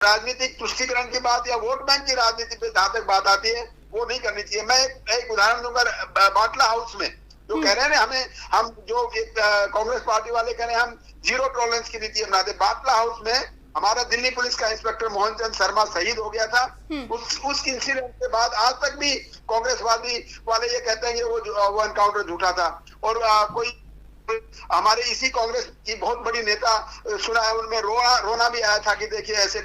राजनीतिक तुष्टीकरण की बात या वोट बैंक की राजनीति पे जहां तक बात आती है वो नहीं करनी चाहिए। मैं एक उदाहरण दूंगा, बाटला हाउस में जो कह रहे हैं ना, हम जो एक कांग्रेस पार्टी वाले कह रहे हैं हम जीरो टॉलरेंस की नीति अपनाते। बाटला हाउस में हमारा दिल्ली पुलिस का इंस्पेक्टर मोहन चंद शर्मा शहीद हो गया था। उस इंसिडेंट के बाद आज तक भी कांग्रेसवादी वाले ये कहते हैं कि वो एनकाउंटर झूठा था। और कोई हमारे इसी कांग्रेस की बहुत बड़ी नेता सुना है, उनमें रोना भी आया था कि देखिए ऐसे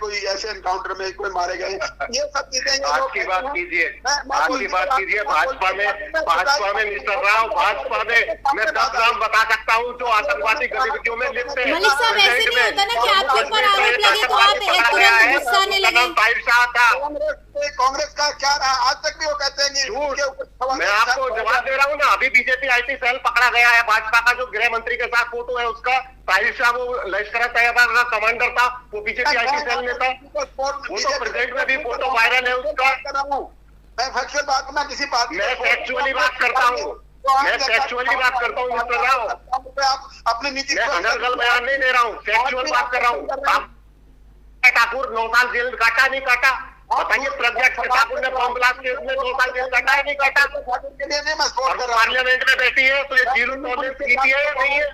एनकाउंटर में कोई मारे गए। ये सब चीजें आपकी बात कीजिए, आपकी बात कीजिए। भाजपा में मिस्टर राव, भाजपा में मैं 10 नाम बता सकता हूँ जो आतंकवादी गतिविधियों में लिप्त है। मलिक साहब, ऐसे नहीं होता ना कि आपके ऊपर आरोप लगे तो आप तुरंत गुस्सा आने लगे। कांग्रेस का क्या रहा आज तक भी वो कहते हैं कि मैं आपको जवाब दे रहा हूँ ना। अभी बीजेपी आईटी सेल पकड़ा गया है, भाजपा का जो गृह मंत्री के साथ फोटो है उसका, ताहिर शाह वो लश्कर तैयबा का कमांडर था, वो बीजेपी आईटी सेल में था। वो तो प्रेजेंट में भी फोटो वायरल है उसका। मैं फैक्चुअल बात में किसी बात मैं फैक्चुअली बात करता हूँ, मैं फैक्चुअली बात करता हूँ मिस्टर राव। आप अपनी नीति मैं अनर्गल बयान नहीं दे रहा हूँ, फैक्चुअल बात कर रहा हूँ। ठाकुर 9 साल जेल काटा नहीं काटा? बताइए, प्रज्ञा ठाकुर ने बम ब्लास्ट केस में 2 साल जेल काटा है नहीं काटा? पार्लियामेंट में बैठी है तो ये जीरो टॉलरेंस नीति है या नहीं है?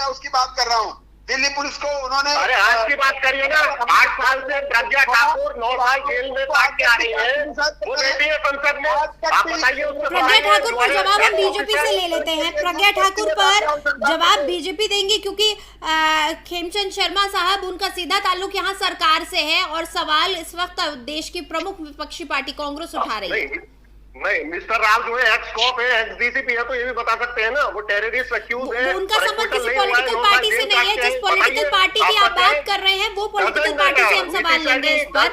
उसकी बात कर रहा हूँ। दिल्ली पुलिस को उन्होंने, अरे आज की बात करिए ना। 8 साल से प्रज्ञा ठाकुर 9 साल जेल में काट के आ रही है, वो बैठी है संसद में। आप बताइए उसको। प्रज्ञा ठाकुर पर जवाब हम बीजेपी से ले लेते हैं। प्रज्ञा ठाकुर पर जवाब बीजेपी देंगे क्योंकि खेमचंद शर्मा साहब, उनका सीधा ताल्लुक यहाँ सरकार से है और सवाल इस वक्त देश की प्रमुख विपक्षी पार्टी कांग्रेस उठा रही है। नहीं, मिस्टर राव जो है एक्स कॉप है, एक्स डीसीपी है, तो ये भी बता सकते हैं ना, वो टेररिस्ट अक्यूज है। उनका संबंध किसी पॉलिटिकल पार्टी से नहीं है। जिस पॉलिटिकल पार्टी की आप बात कर रहे हैं वो पॉलिटिकल पार्टी से हम सवाल लेंगे इस पर।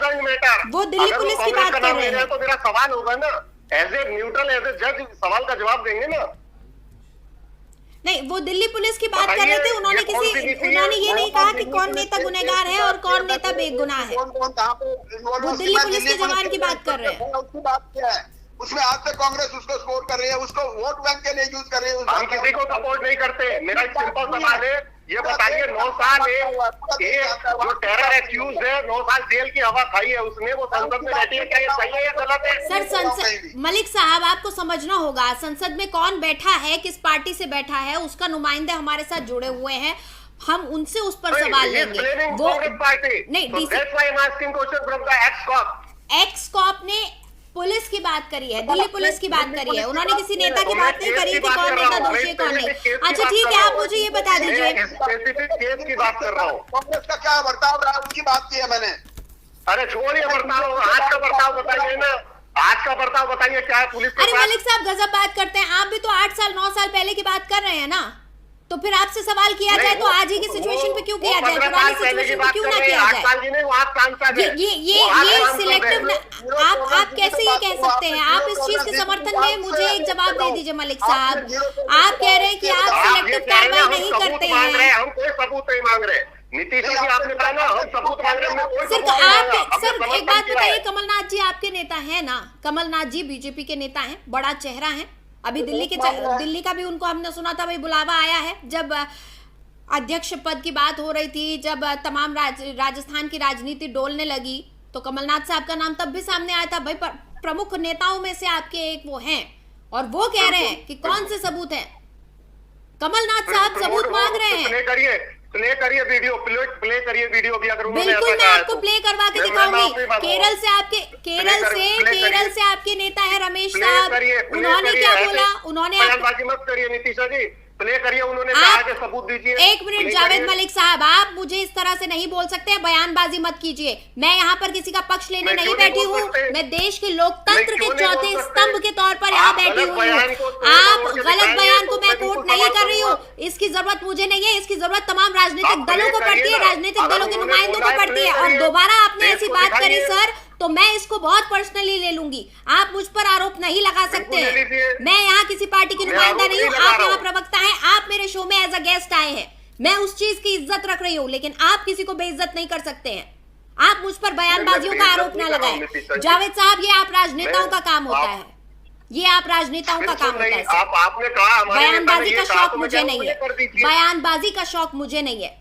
वो दिल्ली पुलिस की बात कर रहे हैं तो मेरा सवाल होगा ना, as a neutral, as a जज सवाल का जवाब देंगे ना। नहीं, वो दिल्ली पुलिस की बात कर रहे थे। उन्होंने ये नहीं कहा कि कौन नेता गुनहगार है और कौन नेता बेगुनाह है। वो दिल्ली पुलिस के जवान की बात कर रहे हैं। उसकी बात क्या है? उसमें आज तक कांग्रेस उसको सपोर्ट कर रही है, उसको वोट बैंक के लिए यूज कर रही है। हम किसी को सपोर्ट नहीं करते। मेरा एक सिंपल सवाल है, ये बताइए 9 साल जो टेरर एक्यूज है, 9 साल जेल की हवा खाई है उसने, वो संसद में बैठी है, क्या ये सही है या गलत है? सर, संसद मलिक साहब आपको समझना होगा, संसद में कौन बैठा है, किस पार्टी से बैठा है, उसका नुमाइंदे हमारे साथ जुड़े हुए हैं, हम उनसे उस पर सवाल लेंगे। वो नहीं, एक्स कॉप ने पुलिस की बात करी है, दिल्ली पुलिस की बात करी है। उन्होंने किसी नेता की बात नहीं करी कि कौन नेता दोषी है कौन नहीं। अच्छा ठीक है, आप मुझे ये बता दीजिए। स्पेसिफिक केस की बात कर रहा हूँ। कांग्रेस का क्या बर्ताव रहा है उसकी बात की है मैंने। अरे छोड़िए बर्ताव, आज का बर्ताव बताइए ना, आज का बर्ताव बताइए क्या है पुलिस। अरे मलिक साहब गजब बात करते हैं आप भी। तो 8 साल 9 साल पहले की बात कर रहे हैं ना, तो फिर आपसे सवाल किया जाए तो आज ही की सिचुएशन पे क्यों किया जाए, पुरानी सिचुएशन पे क्यों ना किया जाए? ये सिलेक्टिव, आप कैसे ये कह सकते हैं? आप इस चीज के समर्थन में मुझे एक जवाब दे दीजिए मलिक साहब। आप कह रहे हैं कि आप सिलेक्टिव कार्रवाई नहीं करते हैं। हम कोई सबूत नहीं मांग रहे। नीतीश जी आपने कहा ना हम सबूत मांग रहे हैं। सिर्फ आप, सर एक बात बताइए, कमलनाथ जी आपके नेता है ना? कमलनाथ जी बीजेपी के नेता हैं, बड़ा चेहरा है। अभी दिल्ली का भी उनको हमने सुना था भाई बुलावा आया है, जब अध्यक्ष पद की बात हो रही थी, जब तमाम राजस्थान की राजनीति डोलने लगी तो कमलनाथ साहब का नाम तब भी सामने आया था। भाई प्रमुख नेताओं में से आपके एक वो हैं और वो कह रहे हैं कि कौन से सबूत हैं? कमलनाथ साहब सबूत मांग रहे हैं। प्ले करिए वीडियो, प्ले करिए वीडियो भी अगर उन्होंने बिल्कुल मैं आपको प्ले करवा के दिखाऊंगी। केरल से आपके नेता है रमेश साहब, उन्होंने क्या बोला? उन्होंने मत करिए नीतीश जी, प्ले करिए। उन्होंने कहा कि सबूत दीजिए। एक मिनट जावेद मलिक साहब, आप मुझे इस तरह से नहीं बोल सकते, बयानबाजी मत कीजिए। मैं यहाँ पर किसी का पक्ष लेने नहीं बैठी हूँ, मैं देश के लोकतंत्र के चौथे स्तंभ के तौर पर यहाँ बैठी हूँ। आप गलत बयान को मैं कोट नहीं कर रही हूँ, इसकी जरूरत मुझे नहीं है, इसकी जरूरत तमाम राजनीतिक दलों को पड़ती है, राजनीतिक दलों के नुमाइंदों को पड़ती है। और दोबारा आपने ऐसी बात करी सर तो मैं इसको बहुत पर्सनली ले लूंगी। आप मुझ पर आरोप नहीं लगा सकते हैं। मैं यहाँ किसी पार्टी की नुमाइंदा नहीं हूँ, आप यहाँ प्रवक्ता हैं, आप मेरे शो में एज अ गेस्ट आए हैं, मैं उस चीज की इज्जत रख रही हूँ, लेकिन आप किसी को बेइज्जत नहीं कर सकते हैं। आप मुझ पर बयानबाजियों का आरोप ना लगाएं। जावेद साहब, ये आप राजनेताओं का काम होता है, ये आप राजनेताओं का काम होता है। आपने कहा बयानबाजी का शौक मुझे नहीं है, बयानबाजी का शौक मुझे नहीं है।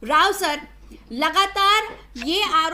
राव सर, लगातार ये आरोप